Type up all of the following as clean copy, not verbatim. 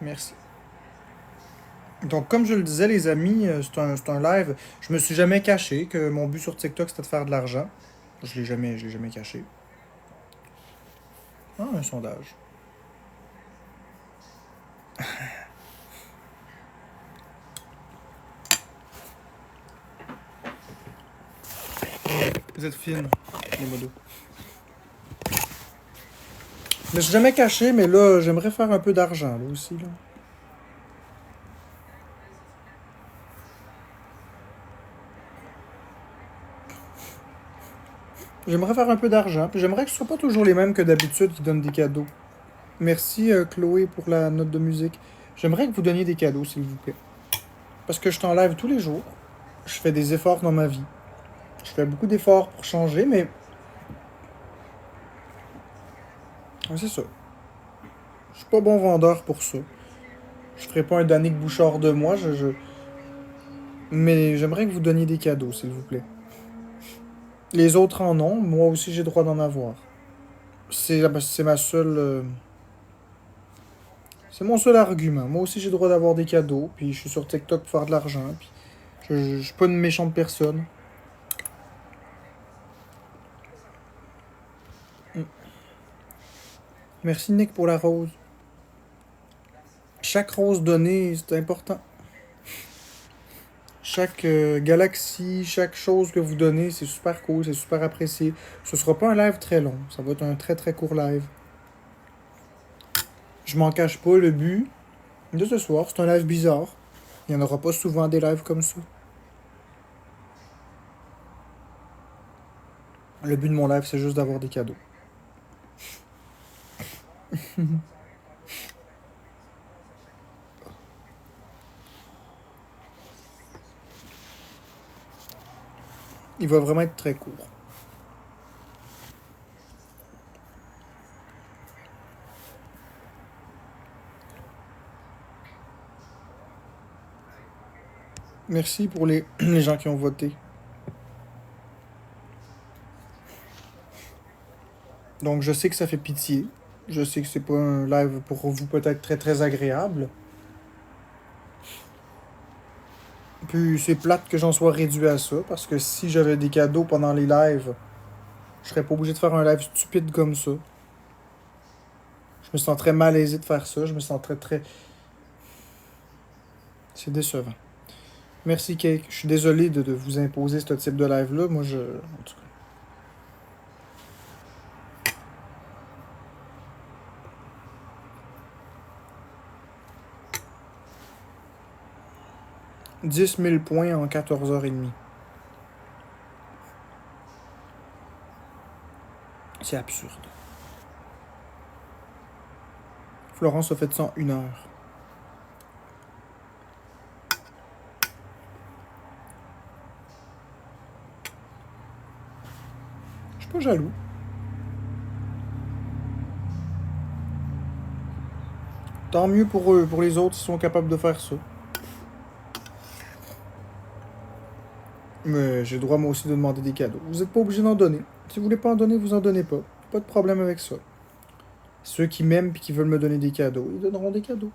Merci. Donc, comme je le disais, les amis, c'est un live. Je me suis jamais caché que mon but sur TikTok, c'était de faire de l'argent. Je l'ai jamais caché. Ah, un sondage. Vous êtes fine, les modos. Je me suis jamais caché, mais là, j'aimerais faire un peu d'argent, là aussi, là. J'aimerais faire un peu d'argent, puis j'aimerais que ce soit pas toujours les mêmes que d'habitude qui donnent des cadeaux. Merci, Chloé, pour la note de musique. J'aimerais que vous donniez des cadeaux, s'il vous plaît. Parce que je t'en live tous les jours. Je fais des efforts dans ma vie. Je fais beaucoup d'efforts pour changer, mais ouais, c'est ça. Je suis pas bon vendeur pour ça. Je ferai pas un Danick Bouchard de moi, mais j'aimerais que vous donniez des cadeaux, s'il vous plaît. Les autres en ont, moi aussi j'ai le droit d'en avoir. C'est ma seule. C'est mon seul argument. Moi aussi j'ai le droit d'avoir des cadeaux, puis je suis sur TikTok pour faire de l'argent, puis je suis pas une méchante personne. Mm. Merci Nick pour la rose. Chaque rose donnée, c'est important. Chaque galaxie, chaque chose que vous donnez, c'est super cool, c'est super apprécié. Ce sera pas un live très long, ça va être un très très court live. Je m'en cache pas, le but de ce soir, c'est un live bizarre. Il n'y en aura pas souvent des lives comme ça. Le but de mon live, c'est juste d'avoir des cadeaux. Il va vraiment être très court. Merci pour les gens qui ont voté. Donc je sais que ça fait pitié. Je sais que c'est pas un live pour vous peut-être très très agréable. Puis c'est plate que j'en sois réduit à ça, parce que si j'avais des cadeaux pendant les lives, je serais pas obligé de faire un live stupide comme ça. Je me sentirais malaisé de faire ça. Je me sentirais très. C'est décevant. Merci, Cake. Je suis désolé de vous imposer ce type de live-là. Moi, en tout cas. 10 000 points en 14h30. C'est absurde. Florence a fait ça en 1 heure. Je suis pas jaloux. Tant mieux pour eux, pour les autres, ils sont capables de faire ça. Mais j'ai le droit moi aussi de demander des cadeaux. Vous n'êtes pas obligé d'en donner. Si vous voulez pas en donner, vous en donnez pas. Pas de problème avec ça. Ceux qui m'aiment et qui veulent me donner des cadeaux, ils donneront des cadeaux.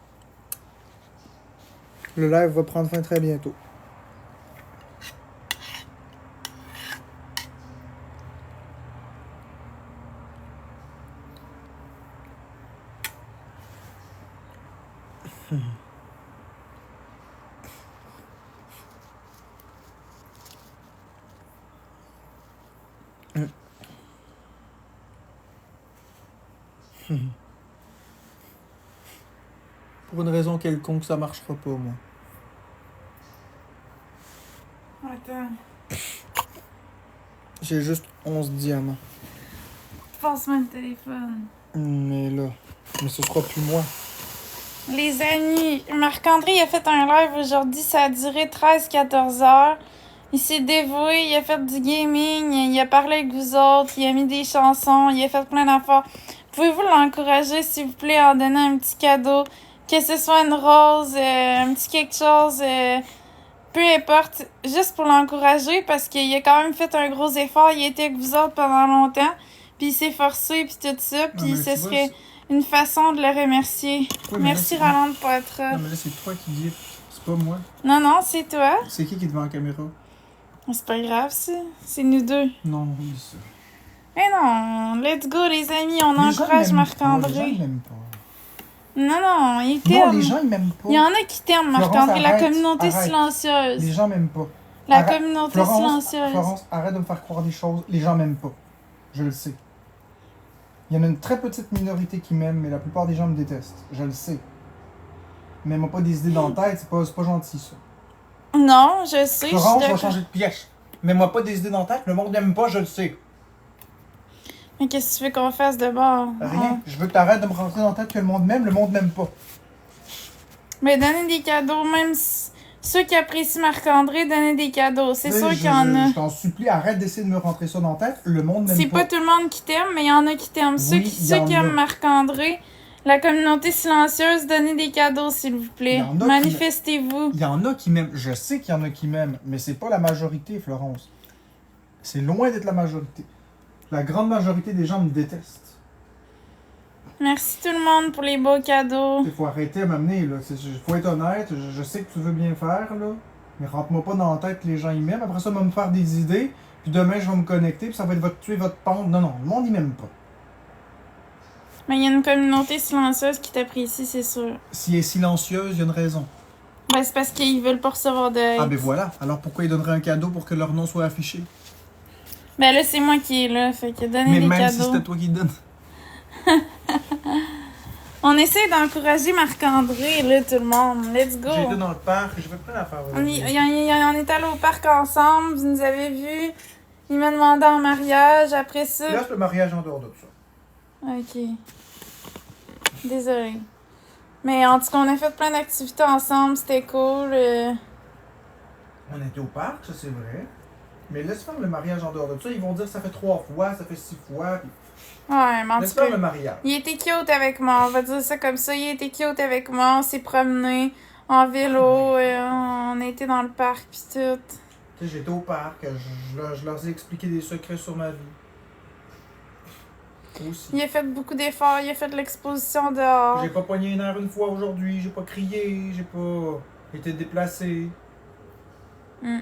Le live va prendre fin très bientôt. Pour une raison quelconque, ça marchera pas, moi. Attends. J'ai juste 11 diamants. Passe-moi le téléphone. Mais là, mais ce sera plus moi. Les amis, Marc-André il a fait un live aujourd'hui, ça a duré 13-14 heures. Il s'est dévoué, il a fait du gaming, il a parlé avec vous autres, il a mis des chansons, il a fait plein d'affaires. Pouvez-vous l'encourager, s'il vous plaît, en donnant un petit cadeau? Que ce soit une rose, un petit quelque chose, peu importe, juste pour l'encourager, parce qu'il a quand même fait un gros effort, il a été avec vous autres pendant longtemps, puis il s'est forcé, puis tout ça, puis ce serait une façon de le remercier. Oui, mais Merci, là, Roland de Poitras. Non, mais là, c'est toi qui gift. C'est pas moi. Non, c'est toi. C'est qui est devant la caméra? C'est pas grave, ça. C'est nous deux. Non, oui, ça. Mais non, let's go, les amis. On Les gens encourage m'aiment pas, Les gens, Marc-André. ils m'aiment pas. Non, il Non, t'aime. les gens, ils m'aiment pas. Il y en a qui t'aiment, Florence, Marc-André. La arrête, communauté arrête. silencieuse. Les gens m'aiment pas. La Arrête. communauté Florence, silencieuse. Florence, arrête de me faire croire des choses. Les gens m'aiment pas. Je le sais. Il y en a une très petite minorité qui m'aime, mais la plupart des gens me détestent. Je le sais. Mais m'ont pas des idées dans la tête, c'est pas gentil, ça. Non, je sais, Florence, je je vais suis changer de pièce. Mets-moi pas des idées dans la tête, le monde n'aime pas, je le sais. Mais qu'est-ce que tu veux qu'on fasse de bord? Rien. Je veux que t'arrêtes de me rentrer dans la tête que le monde m'aime pas. Mais donner des cadeaux, même ceux qui apprécient Marc-André, donner des cadeaux. C'est sûr qu'il y en a. Je t'en supplie, arrête d'essayer de me rentrer ça dans la tête, le monde m'aime pas. C'est pas tout le monde qui t'aime, mais il y en a qui t'aiment. Ceux Oui, qui, il y en ceux qui a. aiment Marc-André, la communauté silencieuse, donnez des cadeaux, s'il vous plaît. Il y en a qui- Manifestez-vous. Il y en a qui m'aiment. Je sais qu'il y en a qui m'aiment, mais c'est pas la majorité, Florence. C'est loin d'être la majorité. La grande majorité des gens me détestent. Merci tout le monde pour les beaux cadeaux. Il faut arrêter à m'amener, là. Faut être honnête, je sais que tu veux bien faire, là. Mais rentre-moi pas dans la tête que les gens y m'aiment. Après ça, va me faire des idées. Puis demain, je vais me connecter. Puis ça va être tuer votre pente. Non, le monde, il m'aime pas. Mais il y a une communauté silencieuse qui t'apprécie, c'est sûr. Si elle est silencieuse, il y a une raison. Ben, c'est parce qu'ils veulent pas recevoir de hate. Ah, ben voilà. Alors pourquoi ils donneraient un cadeau pour que leur nom soit affiché? Ben là, c'est moi qui est là, fait que donnez Mais des même si cadeaux. c'était toi qui le donne. On essaie d'encourager Marc-André, là, tout le monde. Let's go! J'ai été dans le parc, je vais plein d'affaires. On est allé au parc ensemble, vous nous avez vus. Il m'a demandé en mariage, après ça... Là, c'est le mariage en dehors de ça. Ok. Désolée. Mais en tout cas, on a fait plein d'activités ensemble, c'était cool. On était au parc, ça c'est vrai. Mais laisse faire le mariage en dehors de ça. Ils vont dire que ça fait 3 fois, ça fait 6 fois. Puis... Ouais, mais en Laisse tout faire cas, le mariage. il était cute avec moi, on va dire ça comme ça. Il était cute avec moi, on s'est promené en vélo, on a été dans le parc pis tout. Tu sais, j'étais au parc, je leur ai expliqué des secrets sur ma vie. Aussi. Il a fait beaucoup d'efforts, il a fait de l'exposition dehors. J'ai pas pogné une heure une fois aujourd'hui, j'ai pas crié, j'ai pas été déplacé. Mm.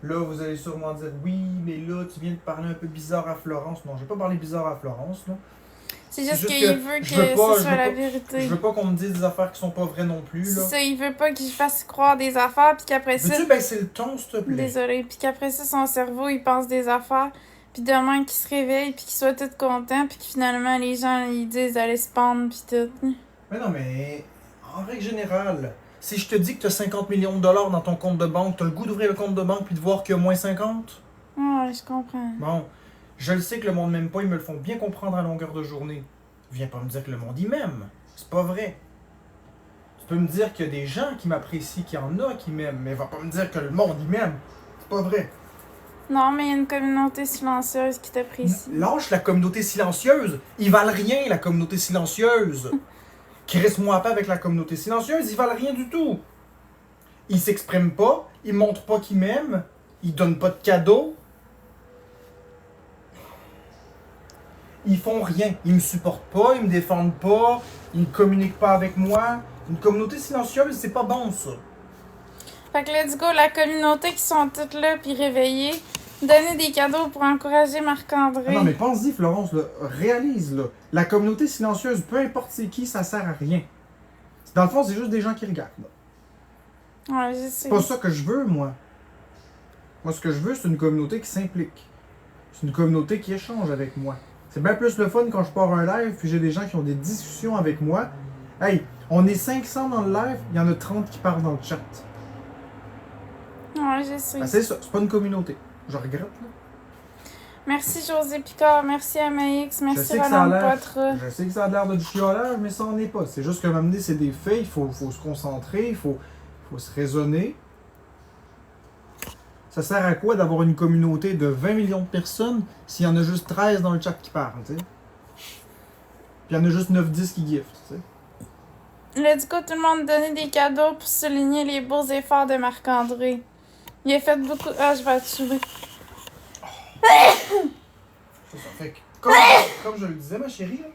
Là, vous allez sûrement dire oui, mais là, tu viens de parler un peu bizarre à Florence. Non, j'ai pas parlé bizarre à Florence, là. C'est juste juste qu'il que veut que je veux pas- ce soit je veux la pas- vérité. Je veux pas qu'on me dise des affaires qui sont pas vraies non plus, C'est là. ça, il veut pas que je fasse croire des affaires puis qu'après ça... Veux-tu baisser le ton, s'il te plaît? Désolée. Puis qu'après ça, son cerveau, il pense des affaires. Puis demain, qu'il se réveille, puis qu'il soit tout content, puis que finalement, les gens, ils disent d'aller se pendre, puis tout. Mais non, mais en règle générale, si je te dis que tu as 50 millions de dollars dans ton compte de banque, tu as le goût d'ouvrir le compte de banque puis de voir qu'il y a moins 50? Ouais, je comprends. Bon, je le sais que le monde m'aime pas, ils me le font bien comprendre à longueur de journée. Viens pas me dire que le monde y m'aime. C'est pas vrai. Tu peux me dire qu'il y a des gens qui m'apprécient, qu'il y en a qui m'aiment, mais va pas me dire que le monde y m'aime. C'est pas vrai. Non, mais il y a une communauté silencieuse qui t'apprécie. Lâche la communauté silencieuse. Ils valent rien, la communauté silencieuse. Crisse-moi pas avec la communauté silencieuse, ils valent rien du tout. Ils s'expriment pas, ils montrent pas qu'ils m'aiment, ils donnent pas de cadeaux. Ils font rien, ils me supportent pas, ils me défendent pas, ils communiquent pas avec moi. Une communauté silencieuse, c'est pas bon ça. Fait que let's go, la communauté qui sont toutes là puis réveillées. Donner des cadeaux pour encourager Marc-André. Ah non mais pense-y Florence, là, réalise là. La communauté silencieuse, peu importe c'est qui, ça sert à rien. Dans le fond, c'est juste des gens qui regardent. Là. Ouais, je sais. C'est pas ça que je veux, moi. Moi, ce que je veux, c'est une communauté qui s'implique. C'est une communauté qui échange avec moi. C'est bien plus le fun quand je pars un live puis j'ai des gens qui ont des discussions avec moi. Hey, on est 500 dans le live, il y en a 30 qui parlent dans le chat. Ouais, je sais. Ben, c'est ça, c'est pas une communauté. Je regrette, là. Merci José Picard, merci Amaïx, Je merci sais que ça a Roland l'air- Poitras. Je sais que ça a l'air de du chiolage, mais ça en est pas. C'est juste que m'amener, c'est des faits, il faut se concentrer, il faut se raisonner. Ça sert à quoi d'avoir une communauté de 20 millions de personnes s'il y en a juste 13 dans le chat qui parlent, tu sais? Puis il y en a juste 9-10 qui giftent, tu sais? Let's go, tout le monde, donner des cadeaux pour souligner les beaux efforts de Marc-André. Il a fait beaucoup... Ah, je vais te tuer. C'est ça. Fait que comme, comme je le disais, ma chérie, là.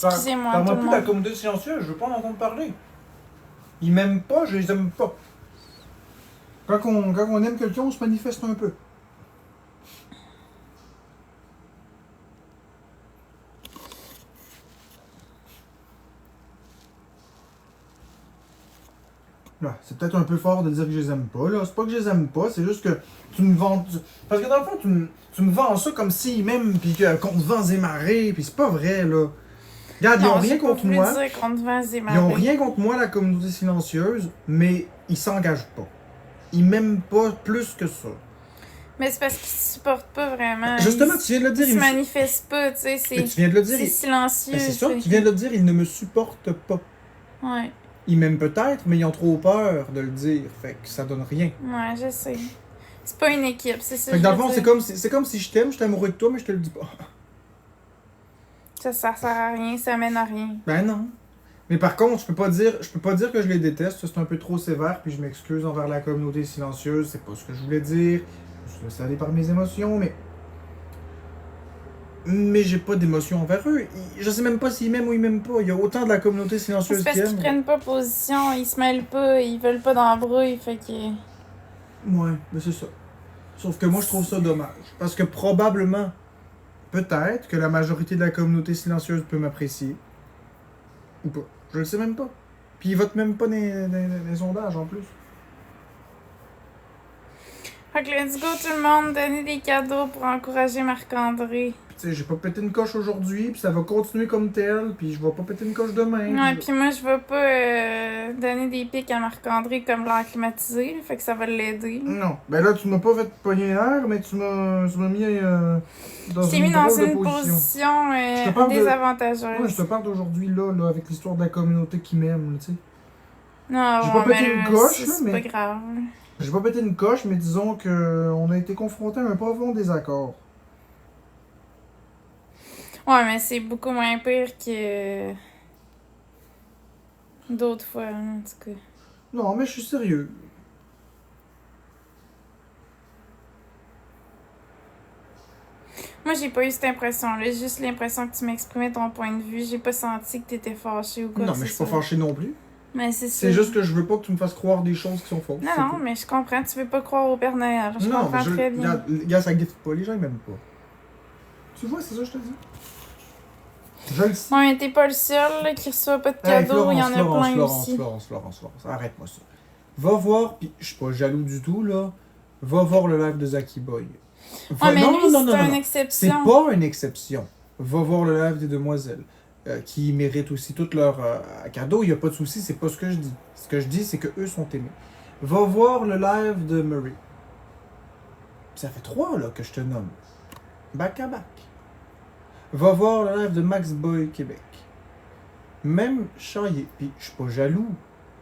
Excusez-moi, Parle-moi tout le plus de la monde. communauté silencieuse, je veux pas en entendre parler. Ils m'aiment pas, je les aime pas. Quand on aime quelqu'un, on se manifeste un peu. Là, c'est peut-être un peu fort de dire que je les aime pas, là. C'est pas que je les aime pas, c'est juste que tu me vends... Parce que dans le fond, tu me vends ça comme s'ils m'aiment, pis qu'on te vend et marées, pis c'est pas vrai, là. Regarde, ils ont rien contre moi. Dire qu'on te vend des Ils ont rien contre moi, la communauté silencieuse, mais ils s'engagent pas. Ils m'aiment pas plus que ça. Mais c'est parce qu'ils se supportent pas vraiment. Justement, tu viens de le dire. Ils se manifestent pas, tu sais. Mais tu viens de le dire. C'est silencieux. C'est ça, tu viens de le dire, ils ne me supportent pas. Ouais. Ils m'aiment peut-être, mais ils ont trop peur de le dire. Fait que ça donne rien. Ouais, je sais. C'est pas une équipe, c'est ça. Fait que dans le fond, c'est comme si je t'aime, je suis amoureux de toi, mais je te le dis pas. Ça sert à rien, ça mène à rien. Ben non. Mais par contre, je peux pas dire que je les déteste, ça, c'est un peu trop sévère, puis je m'excuse envers la communauté silencieuse, c'est pas ce que je voulais dire. Je suis laissé aller par mes émotions, mais j'ai pas d'émotion envers eux. Je sais même pas s'ils m'aiment ou ils m'aiment pas. Il y a autant de la communauté silencieuse C'est parce qui qu'ils aiment. prennent pas position, ils se mêlent pas, ils veulent pas d'embrouille, fait que... Ouais, mais c'est ça. Sauf que moi, je trouve ça dommage. Parce que probablement, peut-être que la majorité de la communauté silencieuse peut m'apprécier. Ou pas. Je le sais même pas. Puis ils votent même pas dans les sondages en plus. Fait que let's go tout le monde, donner des cadeaux pour encourager Marc-André. Tu sais, j'ai pas pété une coche aujourd'hui, puis ça va continuer comme tel, puis je vais pas péter une coche demain. Ouais, puis moi je vais pas donner des pics à Marc-André comme l'air climatisé, fait que ça va l'aider. Non. Ben là, tu m'as pas fait pogner l'air, mais tu m'as mis dans Je t'ai une mis dans drôle de une position Je te parle désavantageuse. Ouais, je te parle d'aujourd'hui, là, avec l'histoire de la communauté qui m'aime, tu sais. Non, J'ai pas pété une coche, là, c'est mais- pas grave. J'ai pas pété une coche, mais disons que on a été confrontés à un profond désaccord. Ouais, mais c'est beaucoup moins pire que d'autres fois, en tout cas. Non, mais je suis sérieux. Moi, j'ai pas eu cette impression-là. J'ai juste l'impression que tu m'exprimais ton point de vue. J'ai pas senti que t'étais fâché ou quoi. Non, mais je suis pas fâché non plus. Mais c'est C'est juste que je veux pas que tu me fasses croire des choses qui sont fausses. Non, c'est non, tout. mais je comprends. Tu veux pas croire au Père Noël. Je Non, comprends mais très bien. Regarde, ça gift pas, les gens ils m'aiment pas. Tu vois, c'est ça que je te dis. Je le sais. Ouais, mais t'es pas le seul là, qui reçoit pas de Hey, cadeaux. Il y en a plein aussi. Florence, arrête-moi ça. Va voir, pis je suis pas jaloux du tout, là. Va voir le live de Zaki Boy. Ouais, mais lui, c'est une C'est exception. pas une exception. Va voir le live des demoiselles, qui méritent aussi tous leurs cadeaux. Il n'y a pas de souci, c'est pas ce que je dis. Ce que je dis, c'est que eux sont aimés. Va voir le live de Murray. Ça fait 3 là que je te nomme. Back à back. Va voir le live de Max Boy Québec. Même Chaillé. Puis je suis pas jaloux.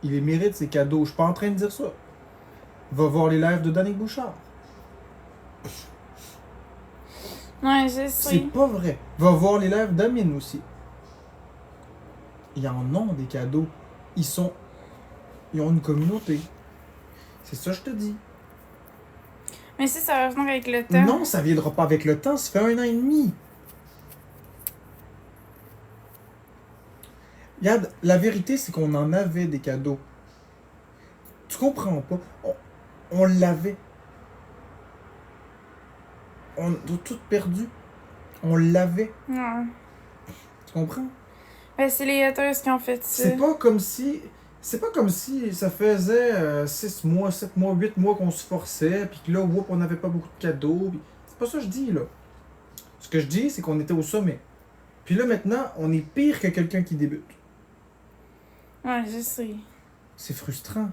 Il les mérite ses cadeaux. Je suis pas en train de dire ça. Va voir les lives de Danick Bouchard. Ouais, je C'est sais. pas vrai. Va voir les lives d'Amine aussi. Ils en ont des cadeaux. Ils ont une communauté. C'est ça que je te dis. Mais si ça va venir avec le temps. Non, ça viendra pas avec le temps. Ça fait 1 an et demi. Regarde, la vérité, c'est qu'on en avait des cadeaux. Tu comprends pas? On l'avait. On a tout perdu. On l'avait. Ouais. Tu comprends? Ben, c'est les haters qui ont fait ça. C'est pas comme si ça faisait 6 mois, 7 mois, 8 mois qu'on se forçait, puis que là, whoop, on n'avait pas beaucoup de cadeaux. C'est pas ça que je dis, là. Ce que je dis, c'est qu'on était au sommet. Puis là, maintenant, on est pire que quelqu'un qui débute. Ouais, je sais. C'est frustrant.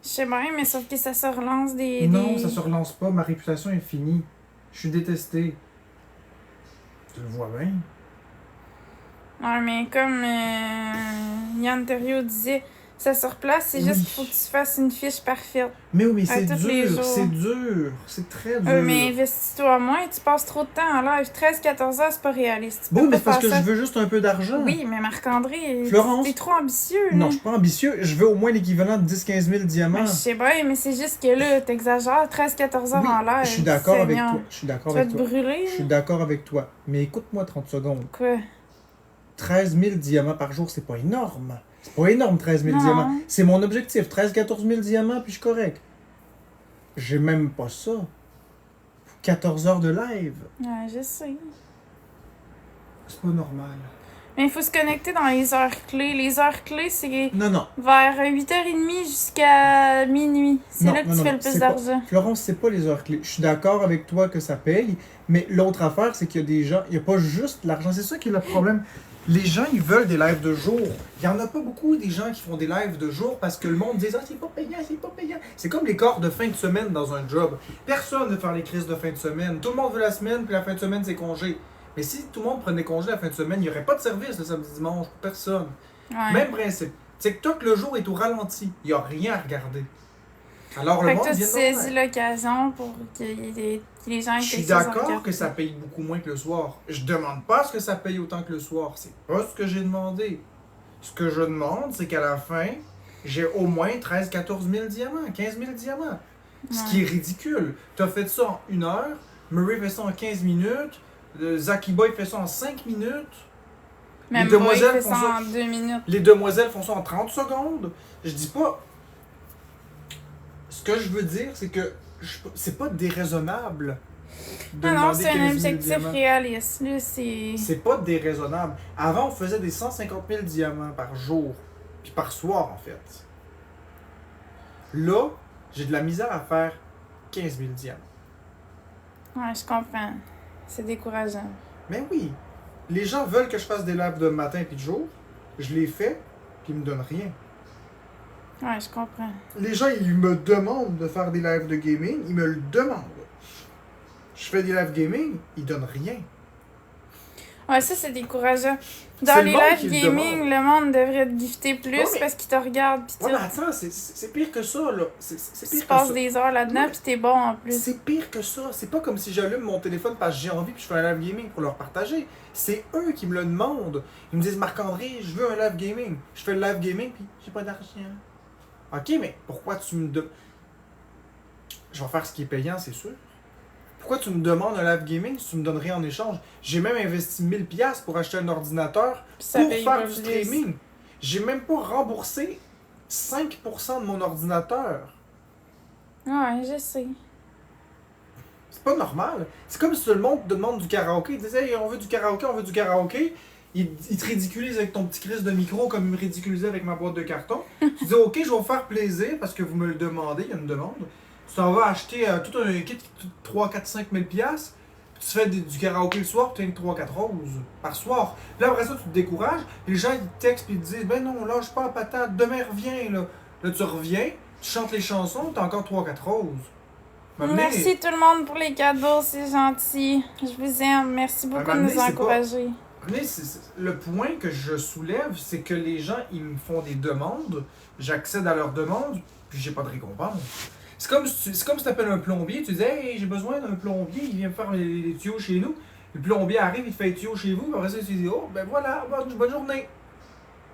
Je sais bien, mais sauf que ça se relance Non, ça se relance pas. Ma réputation est finie. Je suis détesté. Tu le vois bien. Ouais, mais comme Yann Terriot disait, Ça se replace, c'est Oui. juste qu'il faut que tu fasses une fiche parfaite. Mais oui, mais À c'est tous les dur, jours. c'est dur. C'est très dur. Mais investis-toi moins, tu passes trop de temps en live. 13-14 heures, c'est pas réaliste. Tu Bon, peux mais pas c'est parce que faire je ça. veux juste un peu d'argent. Oui, mais Marc-André, Florence? t'es trop ambitieux. Non, là. je suis pas ambitieux. Je veux au moins l'équivalent de 10-15 000 diamants. Ben, je sais bien, mais c'est juste que là, t'exagères. 13-14 heures Oui, en live. je suis d'accord avec Seigneur. toi. Je suis d'accord Tu vas avec te toi. brûler. Je suis d'accord avec toi. Mais écoute-moi 30 secondes. Quoi? 13 000 diamants par jour, c'est pas énorme. C'est pas énorme, 13 000 Non. diamants. C'est mon objectif. 13-14 000 diamants, puis je suis correct. J'ai même pas ça. 14 heures de live. Ouais, je sais. C'est pas normal. Mais il faut se connecter dans les heures clés. Les heures clés, c'est Non, non. vers 8h30 jusqu'à minuit. C'est Non, là que non, tu non, fais le plus c'est pas- d'argent. Florence, c'est pas les heures clés. Je suis d'accord avec toi que ça paye, mais l'autre affaire, c'est qu'il y a des gens, il n'y a pas juste l'argent. C'est ça qui est le problème. Les gens, ils veulent des lives de jour. Il y en a pas beaucoup des gens qui font des lives de jour parce que le monde dit « Ah, c'est pas payant, c'est pas payant. » C'est comme les corps de fin de semaine dans un job. Personne ne veut faire les crises de fin de semaine. Tout le monde veut la semaine, puis la fin de semaine, c'est congé. Mais si tout le monde prenait congé la fin de semaine, il n'y aurait pas de service le samedi dimanche pour personne. Ouais. Même principe. TikTok, le jour est au ralenti. Il n'y a rien à regarder. Alors le Fait que monde toi, tu vient de saisis l'occasion pour que les gens aient Je suis quelque chose à d'accord regarder. que ça paye beaucoup moins que le soir. Je demande pas ce que ça paye autant que le soir. C'est pas ce que j'ai demandé. Ce que je demande, c'est qu'à la fin, j'ai au moins 13-14 000 diamants, 15 000 diamants. Ce qui est ridicule. T'as fait ça en 1 heure, Murray fait ça en 15 minutes, Zaki Boy fait ça en 5 minutes, Même les moi, il demoiselles fait font ça ça- en 2 minutes. les demoiselles font ça en 30 secondes. Je dis pas... Ce que je veux dire, c'est que c'est pas déraisonnable de Non, non, demander c'est un 15 000 objectif diamants. réaliste. Là, c'est... C'est pas déraisonnable. Avant, on faisait des 150 000 diamants par jour, puis par soir, en fait. Là, j'ai de la misère à faire 15 000 diamants. Ouais, je comprends. C'est décourageant. Mais oui, les gens veulent que je fasse des lives de matin puis de jour. Je les fais, puis ils me donnent rien. Ouais, je comprends. Les gens, ils me demandent de faire des lives de gaming, ils me le demandent. Je fais des lives gaming, ils donnent rien. Ouais, ça, c'est décourageant. C'est Dans le les monde lives qui le gaming, le monde devrait te gifter plus Ouais, mais- parce qu'ils te regardent pis Ouais, tout. mais attends, c'est pire que ça, là. C'est Tu pire que passes ça. des heures là-dedans Ouais. pis t'es bon en plus. C'est pire que ça. C'est pas comme si j'allume mon téléphone parce que j'ai envie puis je fais un live gaming pour leur partager. C'est eux qui me le demandent. Ils me disent Marc-André, je veux un live gaming. Je fais le live gaming puis j'ai pas d'argent. Ok, mais pourquoi tu me demandes. Je vais faire ce qui est payant, c'est sûr. Pourquoi tu me demandes un live gaming si tu me donnes rien en échange? J'ai même investi 1000$ pour acheter un ordinateur Pis ça pour paye faire pas du plus. streaming. J'ai même pas remboursé 5% de mon ordinateur. Ouais, je sais. C'est pas normal. C'est comme si tout le monde te demande du karaoké. Ils disent hey, on veut du karaoké, on veut du karaoké. Ils te ridiculisent avec ton petit crise de micro comme ils me ridiculisaient avec ma boîte de carton. Tu dis ok, je vais vous faire plaisir parce que vous me le demandez, il y a une demande. Tu t'en vas acheter tout un kit qui coûte 3, 4, 5 000$. Puis tu fais du karaoké le soir, puis tu as 3-4 roses par soir. Puis là après ça, tu te décourages. Les gens ils te textent et ils te disent ben non, lâche pas la patate, demain reviens. Là tu reviens, tu chantes les chansons, tu as encore 3-4 roses. Merci tout le monde pour les cadeaux, c'est gentil. Je vous aime. Merci beaucoup de Mané, nous c'est pas- encourager. Mais le point que je soulève, c'est que les gens, ils me font des demandes, j'accède à leurs demandes, puis j'ai pas de récompense. C'est comme si tu appelles un plombier, tu dis hey, j'ai besoin d'un plombier, il vient me faire les tuyaux chez nous. Le plombier arrive, il te fait les tuyaux chez vous, puis après ça, tu dis oh, ben voilà, bonne journée.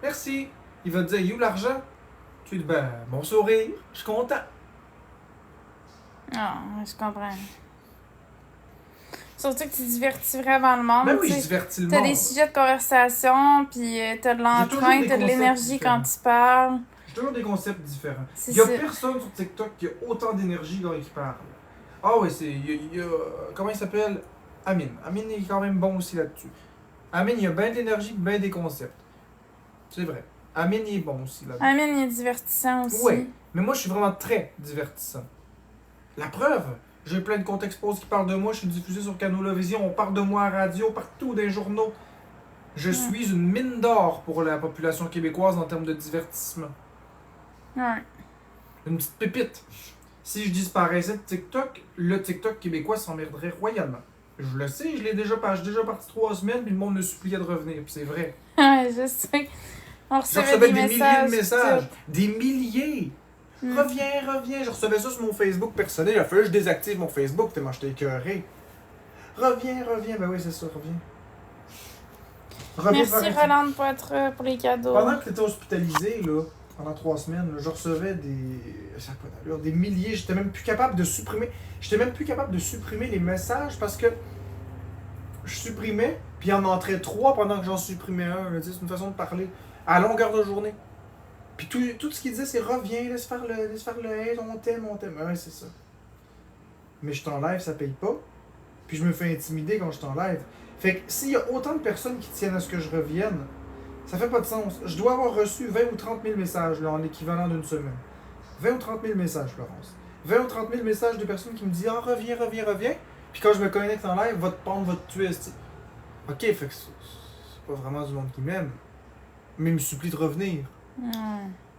Merci. Il va te dire, il est où l'argent? Tu dis, ben, bon sourire, je suis content. Ah, je comprends. Surtout que tu divertis vraiment le monde. Ben oui, tu je sais. divertis le T'as monde. des sujets de conversation, puis t'as de toujours l'entrain, des t'as de concepts l'énergie différents. quand tu parles. J'ai toujours des concepts différents. C'est Il y a ça. personne sur TikTok qui a autant d'énergie quand il parle. Ah ouais, il y a comment il s'appelle? Amine. Amine est quand même bon aussi là-dessus. Amine, il y a bien d'énergie et bien des concepts. C'est vrai. Amine, il est bon aussi là-dedans. Amine, il est divertissant aussi. Ouais, mais moi, je suis vraiment très divertissant. La preuve, j'ai plein de comptes expos qui parlent de moi, je suis diffusé sur Canola Vision, on parle de moi à la radio, partout, dans les journaux. Je suis une mine d'or pour la population québécoise en termes de divertissement. Ouais. Une petite pépite. Si je disparaissais de TikTok, le TikTok québécois s'emmerderait royalement. Je le sais, j'ai déjà parti 3 semaines, puis le monde me suppliait de revenir, puis c'est vrai. Ouais, je sais. On Je recevait recevais des des milliers de messages. tout. Des milliers. Mm. Reviens. Je recevais ça sur mon Facebook personnel. Il a fallu que je désactive mon Facebook tellement j'étais écœuré. Reviens. Ben oui, c'est ça, reviens. Merci Roland Poitras pour les cadeaux. Pendant que tu étais hospitalisé, là, pendant 3 semaines, là, je recevais ça n'a pas d'allure, des milliers. J'étais même plus capable de supprimer les messages parce que je supprimais, puis il en entrait 3 pendant que j'en supprimais un. C'est une façon de parler à longueur de journée. Puis tout ce qu'il disait, c'est reviens, laisse faire le hey, on t'aime. Ouais, c'est ça. Mais je suis en live, ça paye pas. Puis je me fais intimider quand je suis en live. Fait que s'il y a autant de personnes qui tiennent à ce que je revienne, ça fait pas de sens. Je dois avoir reçu 20 ou 30 000 messages là, en équivalent d'une semaine. 20 ou 30 000 messages, Florence. 20 ou 30 000 messages de personnes qui me disent « Ah, reviens. » Puis quand je me connecte en live, va te prendre, va te tuer. Ok, fait que c'est pas vraiment du monde qui m'aime. Mais il me supplie de revenir.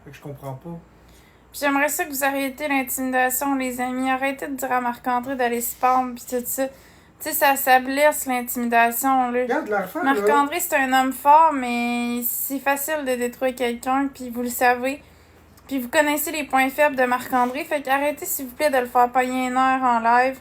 Fait que je comprends pas. Puis j'aimerais ça que vous arrêtiez l'intimidation, les amis. Arrêtez de dire à Marc-André d'aller spam pis tout ça. Tu sais, ça blesse l'intimidation, là. Regarde la refaire, Marc-André, c'est un homme fort, mais c'est facile de détruire quelqu'un, puis vous le savez. Puis vous connaissez les points faibles de Marc-André, fait qu'arrêtez, s'il vous plaît, de le faire payer une heure en live.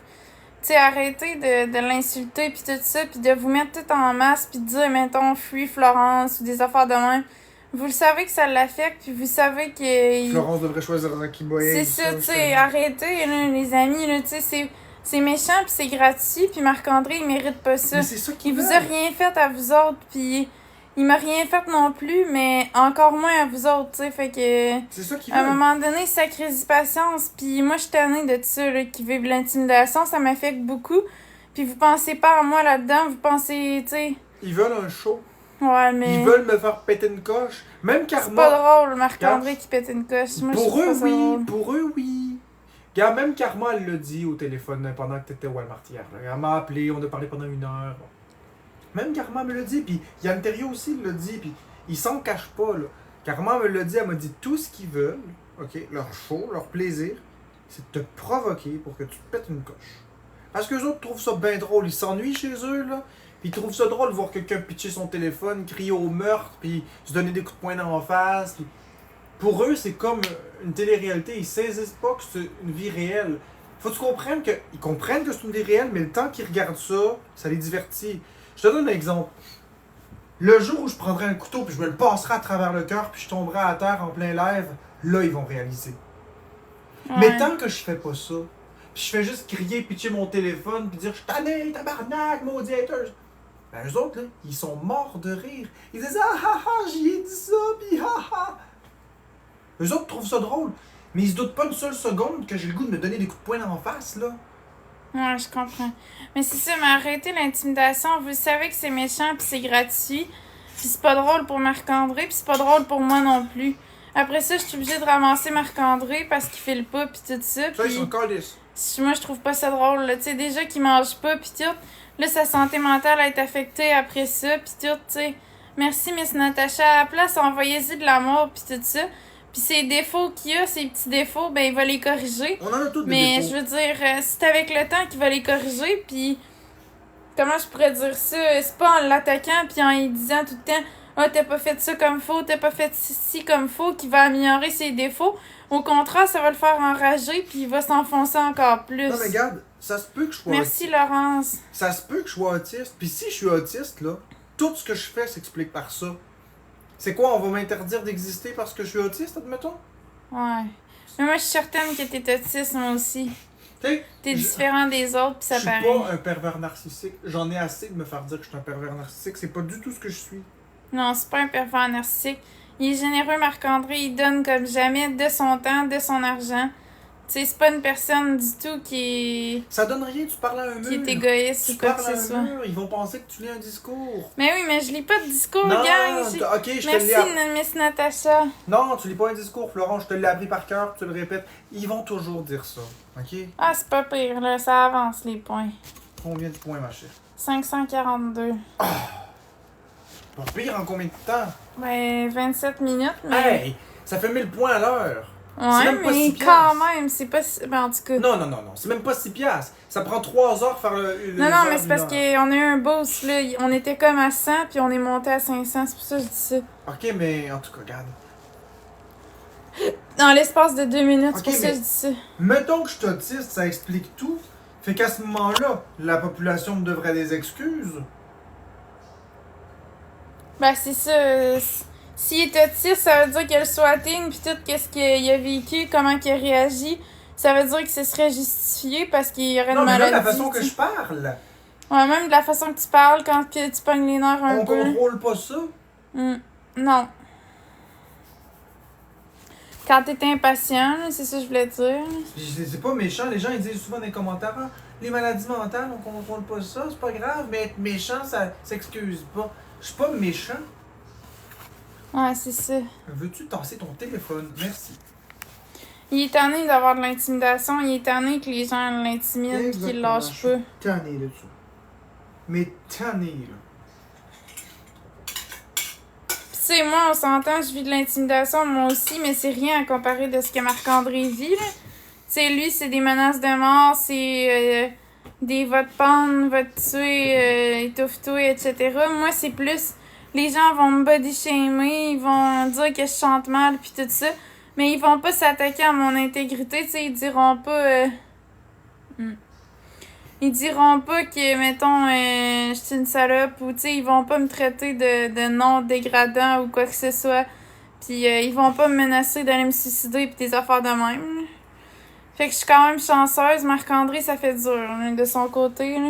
Tu sais, arrêtez de l'insulter, puis tout ça, puis de vous mettre tout en masse, puis de dire, mettons, fuis Florence, ou des affaires de même. Vous le savez que ça l'affecte, puis vous savez que... Florence devrait choisir Rocky Boy. C'est ça, tu sais, arrêtez, là, les amis, là, tu sais, c'est méchant, puis c'est gratuit, puis Marc-André, il mérite pas ça. Mais c'est ça Il vous a rien fait à vous autres, puis il m'a rien fait non plus, mais encore moins à vous autres, tu sais, fait que... C'est ça qu'il À veut. un moment donné, sacrez-y patience, puis moi, je suis tannée de ça, là, qui vivent l'intimidation, ça m'affecte beaucoup, puis vous pensez pas à moi là-dedans, vous pensez, tu sais... Ils veulent un show. Ouais, mais... Ils veulent me faire péter une coche. Même Karma. C'est pas drôle, Marc-André qui pète une coche. Moi, Pour eux, oui. Drôle. Pour eux, oui. Regarde, même Karma, elle l'a dit au téléphone pendant que t'étais au Walmart hier. Là. Elle m'a appelé, on a parlé pendant 1 heure. Même Karma me l'a dit, puis Yann Terriot aussi l'a dit, puis ils s'en cachent pas, là. Karma me l'a dit, elle m'a dit tout ce qu'ils veulent, ok, leur show, leur plaisir, c'est de te provoquer pour que tu te pètes une coche. Parce que les autres trouvent ça bien drôle, ils s'ennuient chez eux, là. Puis ils trouvent ça drôle de voir quelqu'un pitcher son téléphone, crier au meurtre, puis se donner des coups de poing dans la face. Puis... Pour eux, c'est comme une télé-réalité. Ils saisissent pas que c'est une vie réelle. Faut que tu comprennes qu'ils comprennent que c'est une vie réelle, mais le temps qu'ils regardent ça, ça les divertit. Je te donne un exemple. Le jour où je prendrai un couteau, puis je me le passerai à travers le cœur, puis je tomberai à terre en plein live, là, ils vont réaliser. Ouais. Mais tant que je fais pas ça, puis je fais juste crier, pitcher mon téléphone, puis dire « Je suis tanné, tabarnak, maudit haters », ben eux autres, là, ils sont morts de rire. Ils disent « Ah ah ah, j'y ai dit ça, pis ah ah ». Eux autres trouvent ça drôle, mais ils se doutent pas une seule seconde que j'ai le goût de me donner des coups de poing en face, là. Ouais, je comprends. Mais c'est ça, mais arrêtez l'intimidation. Vous savez que c'est méchant, puis c'est gratuit. Puis c'est pas drôle pour Marc-André, puis c'est pas drôle pour moi non plus. Après ça, je suis obligée de ramasser Marc-André parce qu'il file pas, puis tout ça. Ça, ils Puis sont calices. moi, je trouve pas ça drôle, là. Tu sais, déjà qu'il mange pas, puis tout. Là, sa santé mentale a été affectée après ça, puis tout, tu sais. Merci, Miss Natacha. À la place, envoyez-y de l'amour, puis tout ça. Puis ses défauts qu'il a, ses petits défauts, ben il va les corriger. On en a tous des Mais défauts. je veux dire, c'est avec le temps qu'il va les corriger, puis comment je pourrais dire ça? C'est pas en l'attaquant, puis en lui disant tout le temps « Ah, t'as pas fait ça comme faux, t'as pas fait ci comme faux », qu'il va améliorer ses défauts. Au contraire, ça va le faire enrager, puis il va s'enfoncer encore plus. Non, mais regarde, ça se peut que je sois Merci, Laurence. Ça se peut que je sois autiste. Puis si je suis autiste, là, tout ce que je fais s'explique par ça. C'est quoi, on va m'interdire d'exister parce que je suis autiste, admettons? Ouais. Mais moi, je suis certaine que t'es autiste, moi aussi. T'sais, T'es différent des autres, pis ça je paraît. suis pas un pervers narcissique. J'en ai assez de me faire dire que je suis un pervers narcissique. C'est pas du tout ce que je suis. Non, c'est pas un pervers narcissique. Il est généreux, Marc-André. Il donne comme jamais de son temps, de son argent. Tu sais, c'est pas une personne du tout qui Ça donne rien, tu parles à un mur. est égoïste Tu ou quoi que parles à ce un soit. mur, ils vont penser que tu lis un discours. Mais oui, mais je lis pas de discours, Non, gang. ok, je te Merci, l'ai appris. Miss Natacha. Non, tu lis pas un discours, Florent, je te l'ai appris par cœur, tu le répètes. Ils vont toujours dire ça, ok? Ah, c'est pas pire, là. Ça avance, les points. Combien de points, ma chère? 542. Pas pire en combien de temps? Ben, 27 minutes, mais... Hey! Ça fait 1000 points à l'heure. Ouais, même pas mais 6 quand piastres. même, c'est pas... Ben, en tout cas... Non, c'est même pas 6 piastres. Ça prend 3 heures faire le Non, mais c'est parce heure. qu'on a eu un boost, là. On était comme à 100, puis on est monté à 500. C'est pour ça que je dis ça. Ok, mais en tout cas, regarde. Dans l'espace de 2 minutes, Ok, c'est pour ça mais- que je dis ça. Mettons que je suis autiste, ça explique tout. Fait qu'à ce moment-là, la population me devrait des excuses. Ben, c'est ça. S'il est autiste, ça veut dire qu'il a le swatting, puis tout, qu'est-ce qu'il a vécu, comment il a réagi. Ça veut dire que ce serait justifié parce qu'il y aurait une Non, mais maladie. même la façon que tu sais. je parle, Ouais, même de la façon que tu parles quand que tu pognes les nerfs un on peu. contrôle pas ça. Non. Quand t'es impatient, là, c'est ça que je voulais dire. C'est pas méchant, les gens ils disent souvent dans les commentaires ah, les maladies mentales, on contrôle pas ça, c'est pas grave, mais être méchant, ça s'excuse pas. Je suis pas méchant. Ouais, c'est ça. Veux-tu tasser ton téléphone? Merci. Il est tanné d'avoir de l'intimidation. Il est tanné que les gens l'intimident et qu'ils le lâchent pas. Tanné de ça. Mais tanné, là. Pis tu sais, moi, on s'entend, je vis de l'intimidation, moi aussi, mais c'est rien à comparer de ce que Marc-André vit, là. Tu sais, lui, c'est des menaces de mort, c'est des va te pendre, va te tuer, étouffe-toi, etc. Moi, c'est plus... Les gens vont me body shamer, ils vont dire que je chante mal, puis tout ça. Mais ils vont pas s'attaquer à mon intégrité, tu sais, ils diront pas... Ils diront pas que, mettons, je suis une salope, ou tu sais, ils vont pas me traiter de nom dégradant ou quoi que ce soit. Puis ils vont pas me menacer d'aller me suicider pis des affaires de même. Là. Fait que je suis quand même chanceuse. Marc-André, ça fait dur, là, de son côté, là.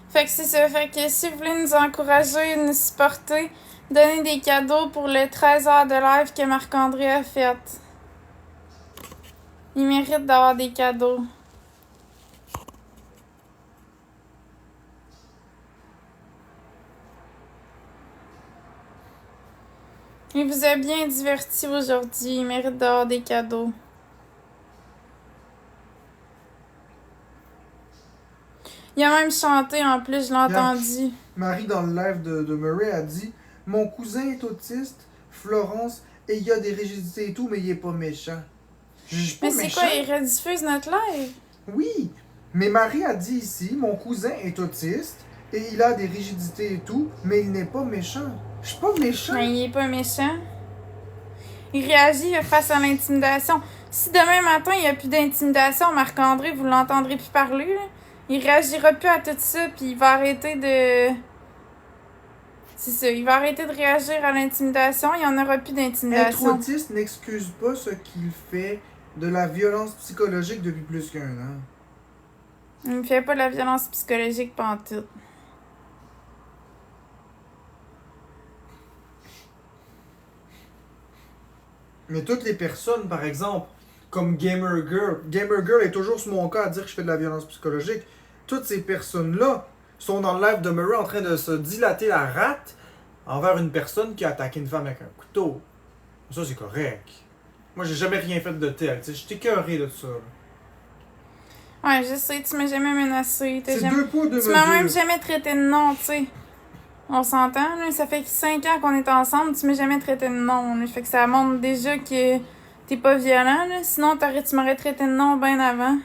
Fait que c'est ça. Fait que si vous voulez nous encourager, nous supporter, donnez des cadeaux pour le 13 heures de live que Marc-André a fait. Il mérite d'avoir des cadeaux. Il vous a bien diverti aujourd'hui. Il mérite d'avoir des cadeaux. Il a même chanté en plus, je l'ai entendu. Marie, dans le live de Murray, a dit mon cousin est autiste, Florence, et il a des rigidités et tout, mais il est pas méchant. Je suis pas Mais c'est méchant. quoi, il rediffuse notre live? Oui, mais Marie a dit ici mon cousin est autiste, et il a des rigidités et tout, mais il n'est pas méchant. Je suis pas méchant. Mais il est pas méchant. Il réagit face à l'intimidation. Si demain matin, il n'y a plus d'intimidation, Marc-André, vous l'entendrez plus parler, là. Il réagira plus à tout ça, puis il va arrêter de... C'est ça, il va arrêter de réagir à l'intimidation, il n'y en aura plus Être d'intimidation. autiste n'excuse pas ce qu'il fait de la violence psychologique depuis plus qu'1 an. Il ne fait pas de la violence psychologique pantoute. Mais toutes les personnes, par exemple, comme Gamer Girl est toujours sur mon cas à dire que je fais de la violence psychologique. Toutes ces personnes-là sont dans le live de Murray en train de se dilater la rate envers une personne qui a attaqué une femme avec un couteau. Ça, c'est correct. Moi, j'ai jamais rien fait de tel. Je suis écœuré de ça. Ouais, je sais, tu m'as jamais menacé. C'est jamais... 2 poids, 2 Tu m'as même mesures. jamais traité de nom, tu sais. On s'entend, là. Ça fait 5 ans qu'on est ensemble, tu m'as jamais traité de nom, là. Fait que ça montre déjà que t'es pas violent, là. Sinon, tu m'aurais traité de nom bien avant.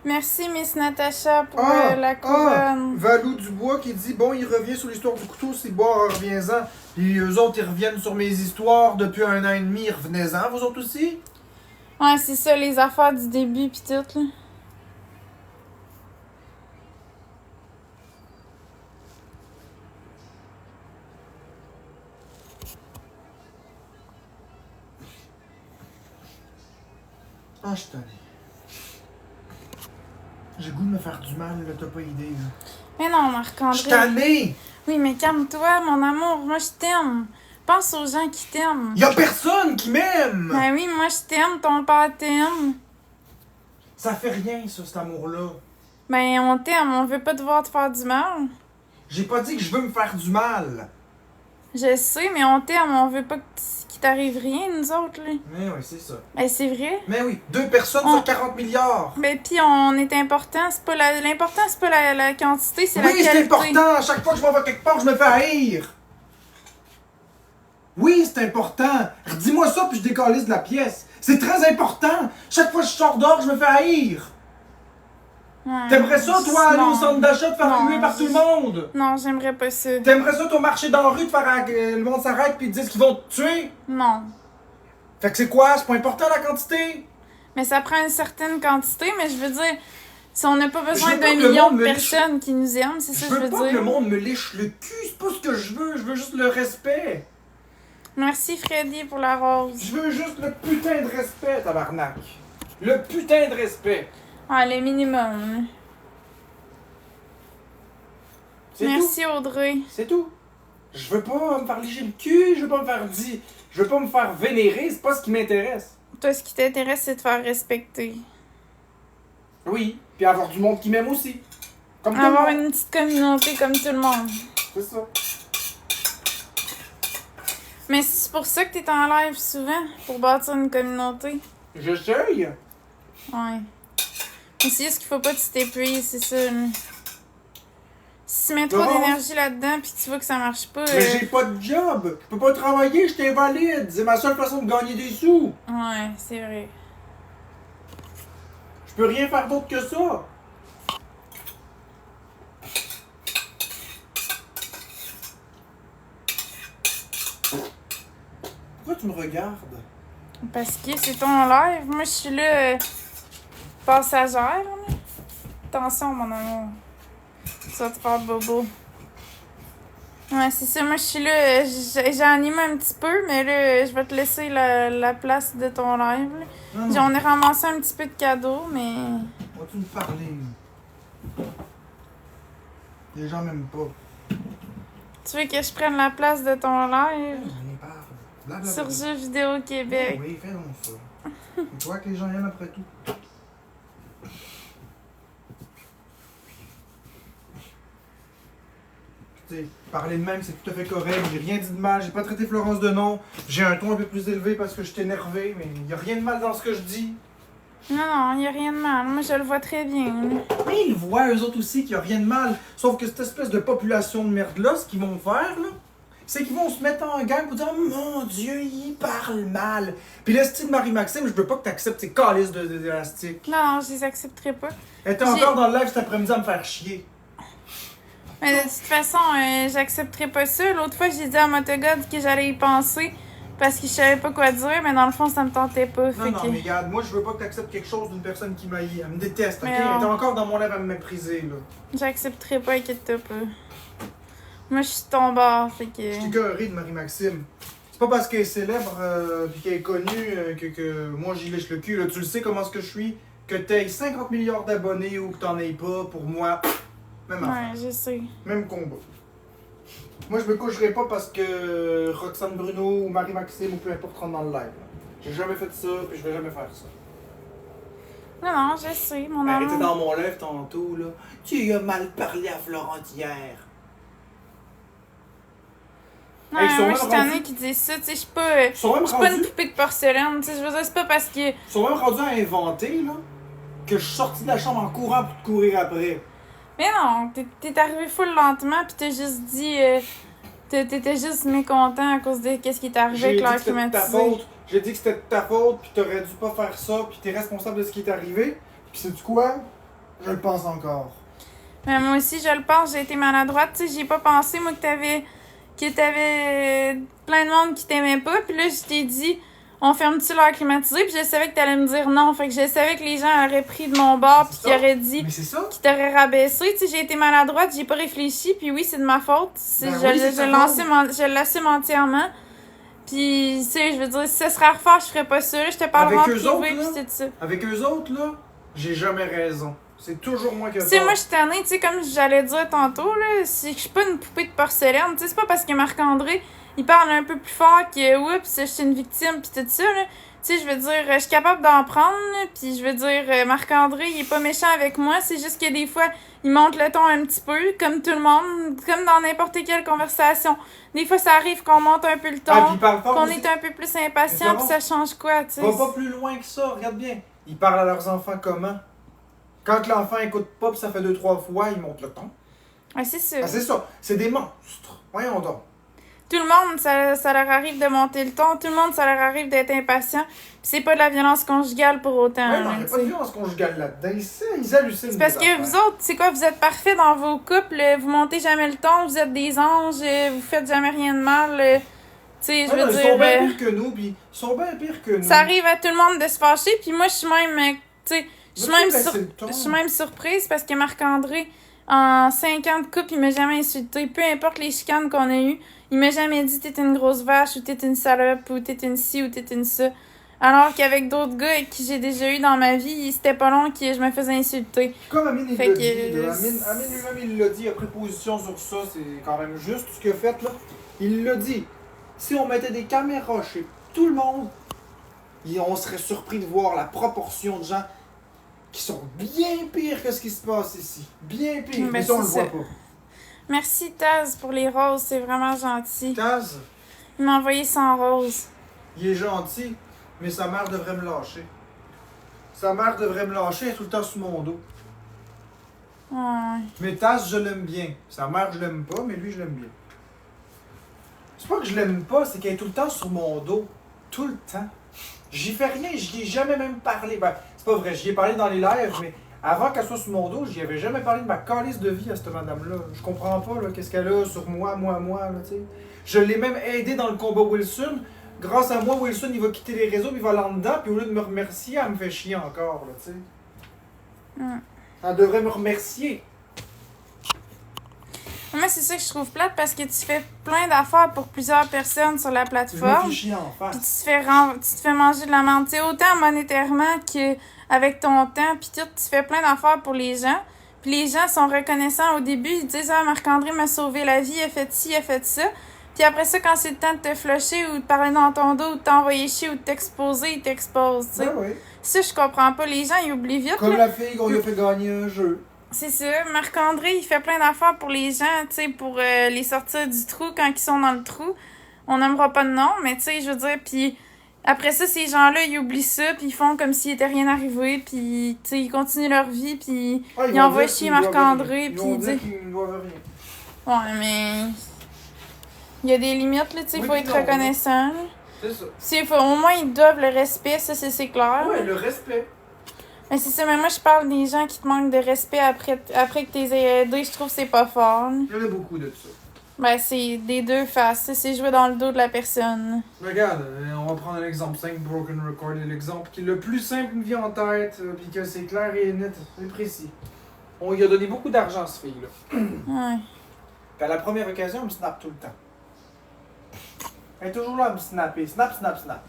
Merci, Miss Natacha, pour la couronne. Valou Dubois qui dit bon, il revient sur l'histoire du couteau, c'est bon, reviens-en. Puis eux autres, ils reviennent sur mes histoires depuis 1 an et demi, revenez-en, vous autres aussi. Ouais, c'est ça, les affaires du début pis tout, là. Ah, je suis tanné. J'ai le goût de me faire du mal, là, t'as pas idée, là. Mais non, Je Marc-André. suis tanné! Oui, mais calme-toi, mon amour. Moi, je t'aime. Pense aux gens qui t'aiment. Y'a personne qui m'aime! Ben oui, moi, je t'aime. Ton père t'aime. Ça fait rien, ça, cet amour-là. Ben, on t'aime. On veut pas devoir te faire du mal. J'ai pas dit que je veux me faire du mal. Je sais, mais on t'aime, on veut pas qu'il t'arrive rien, nous autres, là. Mais oui, c'est ça. Ben, c'est vrai. Mais oui, 2 personnes sur 40 milliards. Ben, pis on est important, c'est pas l'important, c'est pas la quantité, c'est la Oui, qualité. c'est important. À chaque fois que je m'en vais quelque part, je me fais haïr. Oui, c'est important. Redis-moi ça, puis je décalisse de la pièce. C'est très important. Chaque fois que je sors dehors, je me fais haïr. Ouais. T'aimerais ça, toi, aller Non. au centre d'achat, te faire Non. huer par tout le monde? Non, j'aimerais pas ça. T'aimerais ça, toi, marcher dans la rue, te faire le monde s'arrête, puis te disent qu'ils vont te tuer? Non. Fait que c'est quoi? C'est pas important la quantité? Mais ça prend une certaine quantité, mais je veux dire, si on n'a pas besoin Je veux pas d'un que le million monde de me liche- personnes qui nous aiment, c'est ça Je que je veux veux pas que dire. le monde me liche le cul, c'est pas ce que je veux juste le respect. Merci Freddy pour la rose. Je veux juste le putain de respect, tabarnak. Le putain de respect. Ah, le minimum. C'est tout. Merci Audrey. C'est tout. Je veux pas me faire licher le cul, je veux pas me faire dire, je veux pas me faire vénérer, c'est pas ce qui m'intéresse. Toi, ce qui t'intéresse, c'est de faire respecter. Oui, puis avoir du monde qui m'aime aussi. Comme tout le Avoir monde. une petite communauté comme tout le monde. C'est ça. Mais c'est pour ça que t'es en live souvent, pour bâtir une communauté. J'essaye. Ouais. Mais c'est juste qu'il faut pas que tu t'épuises, c'est ça. Là. Si tu mets trop Laurence? d'énergie là-dedans puis que tu vois que ça marche pas. Mais j'ai pas de job. Je peux pas travailler, je suis invalide. C'est ma seule façon de gagner des sous. Ouais, c'est vrai. Je peux rien faire d'autre que ça. Pourquoi tu me regardes? Parce que c'est ton live. Moi, je suis là, passagère. Là. Attention, mon amour. Tu vas te faire bobo. Ouais, c'est ça. Moi, je suis là. J'anime un petit peu, mais là, je vais te laisser la place de ton live. Là. Non, On a ramassé un petit peu de cadeaux, mais. Vas-tu me parler? Les gens m'aiment pas. Tu veux que je prenne la place de ton live? On y parle. Blablabla. Sur Jeux vidéo Québec. Oui, fais donc ça. Tu vois que les gens aiment après tout. Tu sais, parler de même, c'est tout à fait correct. J'ai rien dit de mal. J'ai pas traité Florence de nom. J'ai un ton un peu plus élevé parce que je suis énervé, mais il y a rien de mal dans ce que je dis. Non, il n'y a rien de mal. Moi, je le vois très bien. Là. Mais ils voient eux autres aussi qu'il n'y a rien de mal. Sauf que cette espèce de population de merde-là, ce qu'ils vont faire, là, c'est qu'ils vont se mettre en gang pour dire oh, mon Dieu, il parle mal. Puis le style Marie-Maxime, je veux pas que tu acceptes ces calices d'élastique. Non, je les accepterai pas. Elle était encore dans le live cet après-midi à me faire chier. Mais de toute façon, j'accepterai pas ça. L'autre fois, j'ai dit à Motogod que j'allais y penser parce que je savais pas quoi dire, mais dans le fond, ça me tentait pas. Non, non, mais regarde, moi je veux pas que tu acceptes quelque chose d'une personne qui m'haït. Elle me déteste, ok? Mais Elle non. était encore dans mon live à me mépriser, là. J'accepterai pas, inquiète-toi pas. Moi, je suis ton bord, fait que. Je suis écœuré de Marie-Maxime. C'est pas parce qu'elle est célèbre puis qu'elle est connue que moi j'y lèche le cul. Là. Tu le sais comment est-ce que je suis? Que t'aies 50 milliards d'abonnés ou que t'en aies pas, pour moi, même affaire. Ouais, je sais. Même combat. Moi je me coucherai pas parce que Roxane Bruno ou Marie-Maxime ou peu importe rentre dans le live. là. J'ai jamais fait ça puis je vais jamais faire ça. Non, non, je sais, mon Elle était amour. dans mon live tantôt là. Tu as mal parlé à Florent hier. Ouais, Hey, ils sont moi, même je suis tannée rendus- qui disent ça, tu sais, je suis pas. Ils sont même Je suis pas une rendus. poupée de porcelaine, tu sais, je veux dire, c'est pas parce que. Ils sont même rendus à inventer là que je suis sorti de la chambre en courant pour te courir après. Mais non, t'es arrivé full lentement, pis t'as juste dit. T'étais juste mécontent à cause de qu'est-ce qui t'est arrivé J'ai avec dit l'air que c'était de ta climatisé. faute. J'ai dit que c'était de ta faute, puis t'aurais dû pas faire ça, puis t'es responsable de ce qui est arrivé. Puis sais-tu quoi? Je le pense encore. Mais moi aussi, je le pense, j'ai été maladroite, tu sais, j'y ai pas pensé, moi, que t'avais plein de monde qui t'aimait pas, puis là, je t'ai dit, on ferme-tu l'air climatisé, puis je savais que t'allais me dire non, fait que je savais que les gens auraient pris de mon bord, puis C'est qu'ils ça. auraient dit Mais c'est ça? qu'ils t'auraient rabaissé, tu sais, j'ai été maladroite, j'ai pas réfléchi, puis oui, c'est de ma faute, Ben oui, c'est ta je l'assume entièrement, puis, tu sais, je veux dire, si ça serait à refaire, je ferais pas ça, là, je te parlerai en Avec eux privé, autres, puis là? c'est tout ça. Avec eux autres, là, j'ai jamais raison. C'est toujours moi qui ai Tu sais, tort. moi, je suis tannée, tu sais, comme j'allais dire tantôt, là, c'est que je suis pas une poupée de porcelaine. Tu sais, c'est pas parce que Marc-André, il parle un peu plus fort que, oups, je suis une victime, pis tout ça, là. Tu sais, je veux dire, je suis capable d'en prendre, là, puis je veux dire, Marc-André, il est pas méchant avec moi, c'est juste que des fois, il monte le ton un petit peu, comme tout le monde, comme dans n'importe quelle conversation. Des fois, ça arrive qu'on monte un peu le ton, Ah, puis il parle fort qu'on aussi. est un peu plus impatient, Mais puis c'est ça change quoi, tu sais. Va pas plus loin que ça, regarde bien. Ils parlent à leurs enfants comment? Quand l'enfant écoute pas, puis ça fait 2-3 fois, ils montent le ton. Ouais, c'est ça. Ah, c'est ça. C'est des monstres. Voyons donc. Tout le monde, ça leur arrive de monter le ton, tout le monde, ça leur arrive d'être impatient, puis c'est pas de la violence conjugale pour autant. Ouais, non, hein, il n'y a tu pas de sais. violence conjugale là-dedans. Ils hallucinent. C'est parce des que affaires. vous autres, c'est quoi, vous êtes parfaits dans vos couples, vous montez jamais le ton, vous êtes des anges, vous faites jamais rien de mal, tu sais, je Ouais, veux non, ils dire, sont bien pires que nous, puis ils sont bien pires que nous. ça arrive à tout le monde de se fâcher, puis moi, je suis même, tu sais, je suis Va-tu même, laisser le ton? je suis même surprise parce que Marc-André, en 5 ans de couple, il m'a jamais insulté, peu importe les chicanes qu'on a eues, il m'a jamais dit t'es une grosse vache, ou t'es une salope, ou t'es une ci, ou t'es une ça. Alors qu'avec d'autres gars avec qui j'ai déjà eu dans ma vie, c'était pas long que je me faisais insulter. Comme Amine, il Fait l'a que, dit. Là. Amine lui-même, il l'a dit, il a pris position sur ça. C'est quand même juste ce qu'il a fait, là. Il l'a dit. Si on mettait des caméras chez tout le monde, on serait surpris de voir la proportion de gens qui sont bien pires que ce qui se passe ici. Bien pire. Ben, Mais ça, on le c'est voit ça. pas. Merci Taz pour les roses, c'est vraiment gentil. Taz, Il m'a envoyé 100 roses. il est gentil, mais sa mère devrait me lâcher. Sa mère devrait me lâcher, elle est tout le temps sous mon dos. Ouais. Mais Taz, je l'aime bien. Sa mère, je l'aime pas, mais lui, je l'aime bien. C'est pas que je l'aime pas, c'est qu'elle est tout le temps sur mon dos. Tout le temps. J'y fais rien, j'y ai jamais même parlé. Ben, c'est pas vrai, j'y ai parlé dans les lives, mais avant qu'elle soit sur mon dos, j'y avais jamais parlé de ma calice de vie à cette madame-là. Je comprends pas, là, qu'est-ce qu'elle a sur moi, là, tu sais. Je l'ai même aidé dans le combat Wilson. Grâce à moi, Wilson, il va quitter les réseaux, puis il va aller en dedans, puis au lieu de me remercier, elle me fait chier encore, là, tu sais. Mm. Elle devrait me remercier. Moi, c'est ça que je trouve plate parce que tu fais plein d'affaires pour plusieurs personnes sur la Je me plateforme. fais chier en Puis face. tu te fais manger de la menthe. Tu sais, autant monétairement qu'avec ton temps, puis tout, tu fais plein d'affaires pour les gens. Puis les gens sont reconnaissants au début. Ils disent « Ah, Marc-André m'a sauvé la vie, il a fait ci, il a fait ça. » Puis après ça, quand c'est le temps de te flusher ou de parler dans ton dos ou de t'envoyer chier ou de t'exposer, ils t'exposent, tu sais. Ben oui. Ça, je comprends pas. Les gens, ils oublient vite, Comme là. la fille qu'on lui a fait gagner un jeu. C'est ça. Marc-André, il fait plein d'affaires pour les gens, tu sais, pour les sortir du trou quand ils sont dans le trou. On nommera pas de nom, mais tu sais, je veux dire, puis après ça, ces gens-là, ils oublient ça, puis ils font comme s'il était rien arrivé, puis tu sais, ils continuent leur vie, puis Ah, ils vont envoient dire chier qu'ils doivent Marc-André, rien. puis Ils vont ils dire disent... qu'ils ne doivent rien. Ouais, mais... Il y a des limites, là, tu sais, il Oui, faut puis être non, reconnaissant. là. C'est ça. Au moins, ils doivent le respect, ça, c'est clair. Ouais, le respect. Mais c'est ça, mais moi, je parle des gens qui te manquent de respect après que t'es aidé, je trouve que c'est pas fort. là. Il y en a beaucoup de ça. Ben, c'est des deux faces, ça, c'est jouer dans le dos de la personne. Regarde, on va prendre un exemple simple, Broken Record, est l'exemple qui le plus simple me vient en tête, puis que c'est clair et net, c'est précis. On lui a donné beaucoup d'argent à ce fille-là. Ouais. Puis à la première occasion, elle me snap tout le temps. Elle est toujours là à me snapper. Snap, snap, snap.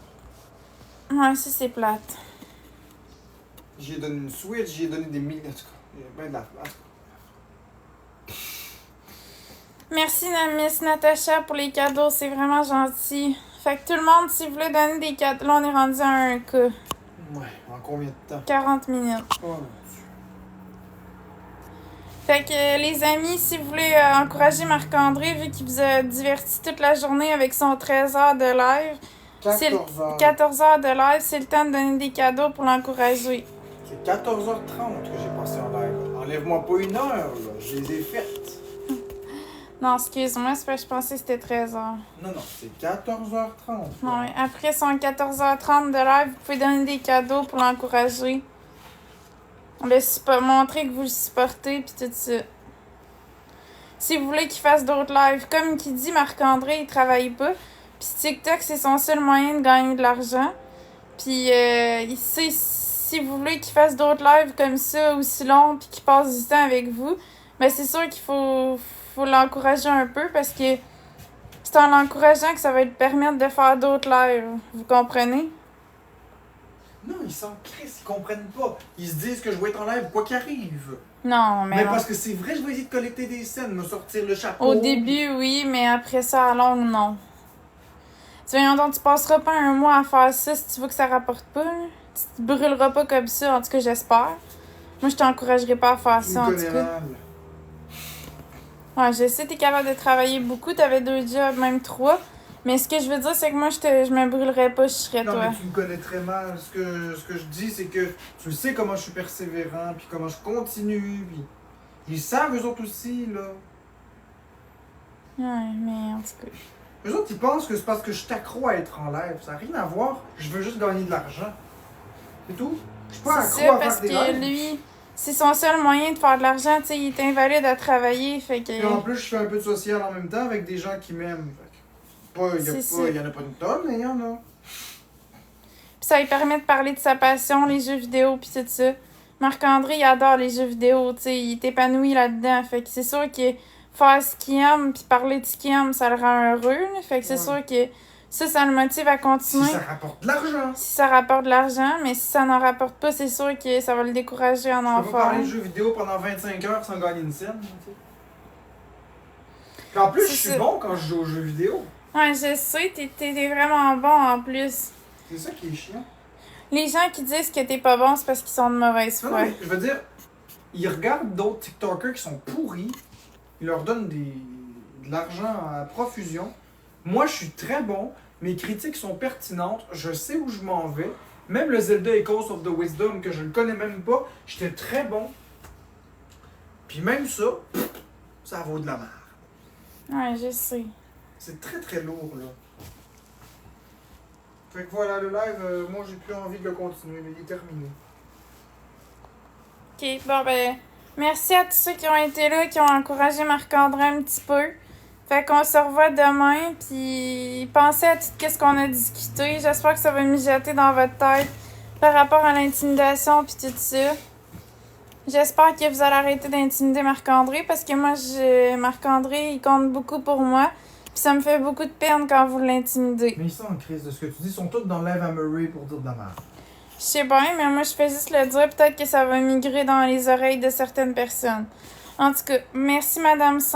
Ouais, ça, c'est plate. J'ai donné une Switch, j'ai donné des milliers. En tout cas, il y a bien de la place. Merci, Miss Natacha, pour les cadeaux, c'est vraiment gentil. Fait que tout le monde, si vous voulez donner des cadeaux, là, on est rendu à un cas. Ouais, en combien de temps? 40 minutes. Oh mon Dieu. Fait que les amis, si vous voulez encourager Marc-André, vu qu'il vous a diverti toute la journée avec son 13 heures de live, c'est le 14 heures. 14 heures de live, c'est le temps de donner des cadeaux pour l'encourager. C'est 14h30 que j'ai passé en live. Enlève-moi pas une heure, là. Je les ai faites. Non, excuse-moi, c'est parce que je pensais que c'était 13 heures. Non, non, c'est 14h30. Ouais, après son 14h30 de live, vous pouvez donner des cadeaux pour l'encourager. Montrer que vous le supportez, puis tout ça. Si vous voulez qu'il fasse d'autres lives, comme qui dit Marc-André, il travaille pas. Puis TikTok, c'est son seul moyen de gagner de l'argent. Puis si vous voulez qu'il fasse d'autres lives comme ça, aussi longs, puis qu'il passe du temps avec vous, ben c'est sûr qu'il faut l'encourager un peu, parce que c'est en l'encourageant que ça va lui permettre de faire d'autres lives. Vous comprenez? Non, ils s'en crissent, ils comprennent pas. Ils se disent que je vais être en live quoi qu'il arrive. Non, mais non. Parce que c'est vrai, je vais essayer de collecter des scènes, me sortir le chapeau. Au début, oui, mais après ça, à longue, non. Tu passeras pas un mois à faire ça si tu veux que ça rapporte pas, là. Tu te brûleras pas comme ça, en tout cas, j'espère. Moi, je t'encouragerai pas à faire Tu ça, me en tout connais cas. mal. Ouais, je sais, t'es capable de travailler beaucoup, t'avais 2 jobs, même 3. Mais ce que je veux dire, c'est que moi, je me brûlerais pas, je serais Non, toi. mais tu me connais très mal. Ce que je dis, c'est que tu sais comment je suis persévérant, puis comment je continue, puis ils savent, eux autres aussi, là. Ouais, mais en tout cas. Eux autres, ils pensent que c'est parce que je t'accro à être en live. Ça n'a rien à voir. Je veux juste gagner de l'argent. C'est tout. Je suis pas C'est accro ça, à parce faire des que lives. lui, c'est son seul moyen de faire de l'argent, tu sais, il est invalide à travailler, fait que... Et en plus, je fais un peu de social en même temps avec des gens qui m'aiment. Il y en a pas une tonne, mais il y en a. Puis ça lui permet de parler de sa passion, les jeux vidéo, puis tout ça. Marc-André, il adore les jeux vidéo, tu sais, il est épanoui là-dedans, fait que c'est sûr que faire ce qu'il aime, puis parler de ce qu'il aime, ça le rend heureux, là. Fait que c'est Ouais. sûr que ça le motive à Si continuer. ça rapporte de l'argent. Si ça rapporte de l'argent, mais si ça n'en rapporte pas, c'est sûr que ça va le décourager à en Je peux pas parler faire. de jeux vidéo pendant 25 heures sans gagner une scène. Tu sais. Puis en plus, C'est je suis ça. bon quand je joue aux jeux vidéo. Ouais, je sais, t'es vraiment bon en plus. C'est ça qui est chiant. Les gens qui disent que t'es pas bon, c'est parce qu'ils sont de mauvaise Non, foi. mais je veux dire, ils regardent d'autres TikTokers qui sont pourris. Ils leur donnent de l'argent à profusion. Moi, je suis très bon. Mes critiques sont pertinentes. Je sais où je m'en vais. Même le Zelda Echoes of the Wisdom, que je ne connais même pas, j'étais très bon. Puis même ça, ça vaut de la merde. Ouais, je sais. C'est très très lourd, là. Fait que voilà, le live, moi j'ai plus envie de le continuer, mais il est terminé. Ok, bon ben, merci à tous ceux qui ont été là, qui ont encouragé Marc-André un petit peu. Fait qu'on se revoit demain, puis pensez à tout ce qu'on a discuté. J'espère que ça va mijoter dans votre tête par rapport à l'intimidation puis tout ça. J'espère que vous allez arrêter d'intimider Marc-André, parce que moi, Marc-André, il compte beaucoup pour moi. Puis ça me fait beaucoup de peine quand vous l'intimidez. Mais ils sont en crise de ce que tu dis, ils sont tous dans le live à Murray pour dire de la merde. Je sais bien, mais moi, je fais juste le dire. Peut-être que ça va migrer dans les oreilles de certaines personnes. En tout cas, merci, Madame San.